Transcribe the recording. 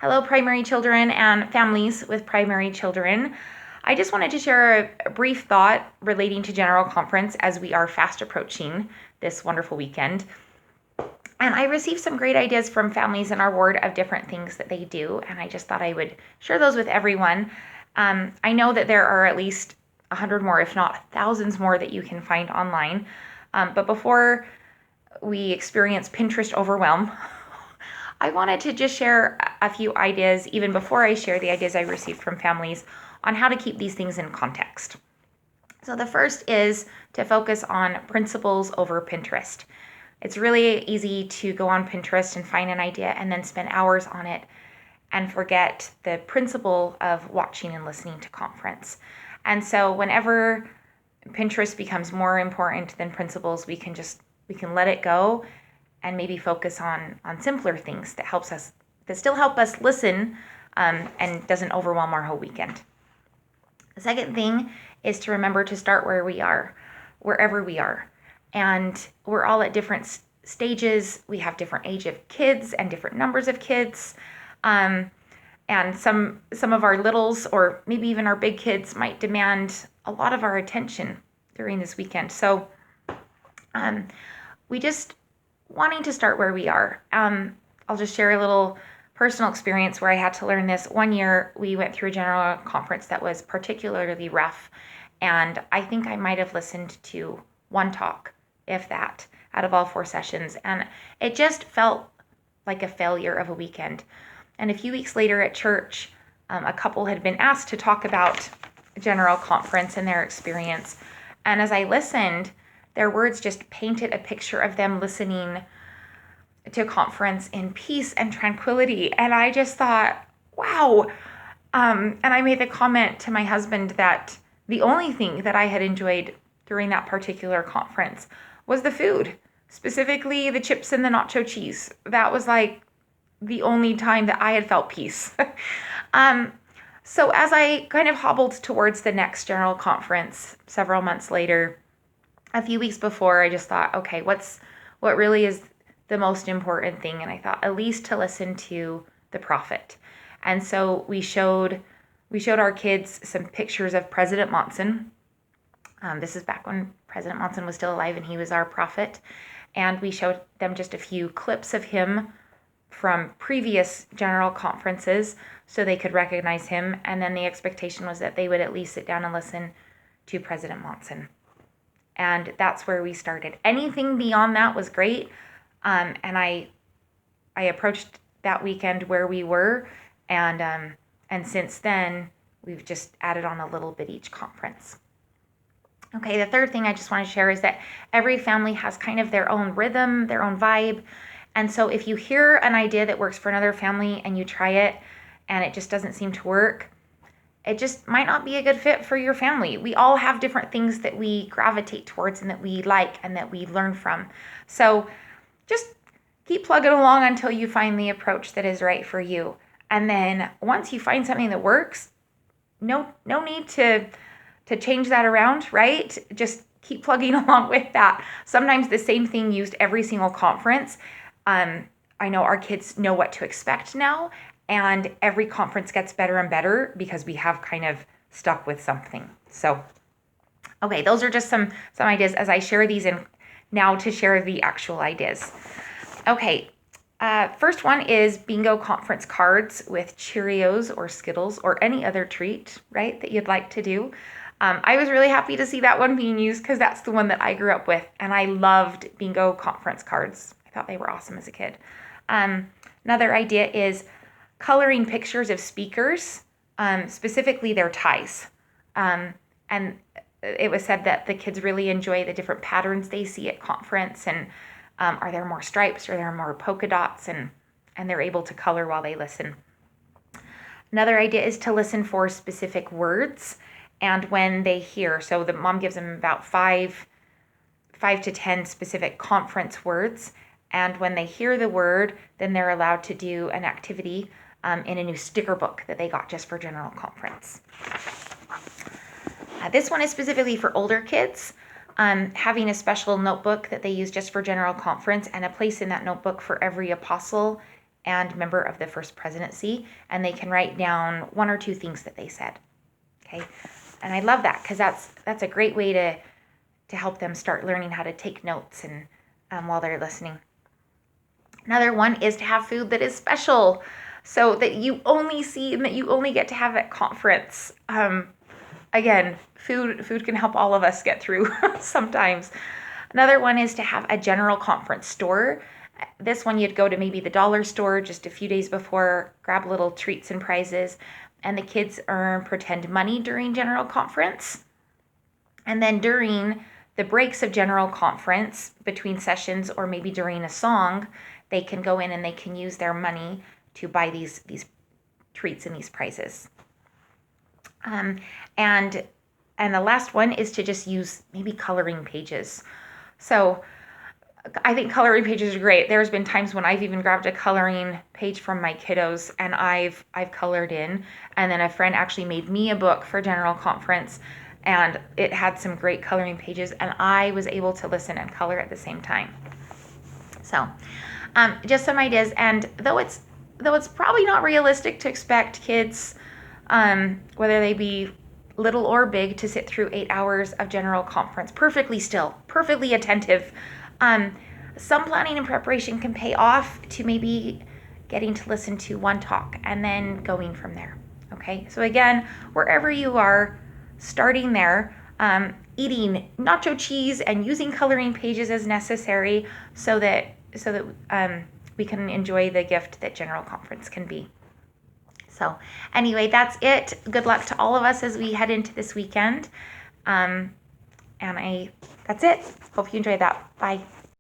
Hello, primary children and families with primary children. I just wanted to share a brief thought relating to General Conference as we are fast approaching this wonderful weekend. And I received some great ideas from families in our ward of different things that they do, and I just thought I would share those with everyone. I know that there are at least 100 more, if not thousands more, that you can find online. But before we experience Pinterest overwhelm, I wanted to just share a few ideas, even before I share the ideas I received from families, on how to keep these things in context. So the first is to focus on principles over Pinterest. It's really easy to go on Pinterest and find an idea and then spend hours on it and forget the principle of watching and listening to conference. And so whenever Pinterest becomes more important than principles, we can let it go and maybe focus on simpler things that still help us listen and doesn't overwhelm our whole weekend. The second thing is to remember to start where we are, wherever we are. And we're all at different stages. We have different age of kids and different numbers of kids. And some of our littles or maybe even our big kids might demand a lot of our attention during this weekend. So we just wanting to start where we are. I'll just share a little personal experience where I had to learn this. One year we went through a general conference that was particularly rough, and I think I might have listened to one talk, if that, out of all 4 sessions, and it just felt like a failure of a weekend. And a few weeks later at church, a couple had been asked to talk about general conference and their experience, and as I listened, their words just painted a picture of them listening to conference in peace and tranquility. And I just thought, wow. And I made the comment to my husband that the only thing that I had enjoyed during that particular conference was the food, specifically the chips and the nacho cheese. That was like the only time that I had felt peace. So as I kind of hobbled towards the next general conference several months later, a few weeks before, I just thought, okay, what really is the most important thing? And I thought, at least to listen to the prophet. And so we showed our kids some pictures of President Monson. This is back when President Monson was still alive and he was our prophet. And we showed them just a few clips of him from previous general conferences so they could recognize him. And then the expectation was that they would at least sit down and listen to President Monson. And that's where we started. Anything beyond that was great. And I approached that weekend where we were. And since then, we've just added on a little bit each conference. Okay, the third thing I just want to share is that every family has kind of their own rhythm, their own vibe. And so if you hear an idea that works for another family and you try it and it just doesn't seem to work, it just might not be a good fit for your family. We all have different things that we gravitate towards and that we like and that we learn from. So just keep plugging along until you find the approach that is right for you. And then once you find something that works, no need to change that around, right? Just keep plugging along with that. Sometimes the same thing used every single conference. I know our kids know what to expect now. And every conference gets better and better because we have kind of stuck with something. So, okay, those are just some ideas as I share these in now to share the actual ideas. Okay, first one is bingo conference cards with Cheerios or Skittles or any other treat, right, that you'd like to do. I was really happy to see that one being used because that's the one that I grew up with, and I loved bingo conference cards. I thought they were awesome as a kid. Another idea is coloring pictures of speakers, specifically their ties. And it was said that the kids really enjoy the different patterns they see at conference, and are there more stripes or there are more polka dots, and they're able to color while they listen. Another idea is to listen for specific words, and when they hear, so the mom gives them about 5 to 10 specific conference words, and when they hear the word, then they're allowed to do an activity in a new sticker book that they got just for general conference. This one is specifically for older kids, having a special notebook that they use just for general conference and a place in that notebook for every apostle and member of the First Presidency, and they can write down 1 or 2 things that they said. Okay, and I love that because that's a great way to help them start learning how to take notes and while they're listening. Another one is to have food that is special, so that you only see and that you only get to have at conference. Again, food can help all of us get through sometimes. Another one is to have a general conference store. This one you'd go to maybe the dollar store just a few days before, grab little treats and prizes, and the kids earn pretend money during general conference. And then during the breaks of general conference, between sessions or maybe during a song, they can go in and they can use their money to buy these treats and these prizes. And the last one is to just use maybe coloring pages. So I think coloring pages are great. There's been times when I've even grabbed a coloring page from my kiddos and I've colored in, and then a friend actually made me a book for general conference, and it had some great coloring pages, and I was able to listen and color at the same time. So just some ideas, and though it's probably not realistic to expect kids, whether they be little or big, to sit through 8 hours of general conference perfectly still, perfectly attentive, some planning and preparation can pay off to maybe getting to listen to one talk and then going from there. Okay, so again, wherever you are, starting there, eating nacho cheese and using coloring pages as necessary so that we can enjoy the gift that general conference can be. So anyway, that's it. Good luck to all of us as we head into this weekend. That's it. Hope you enjoyed that. Bye.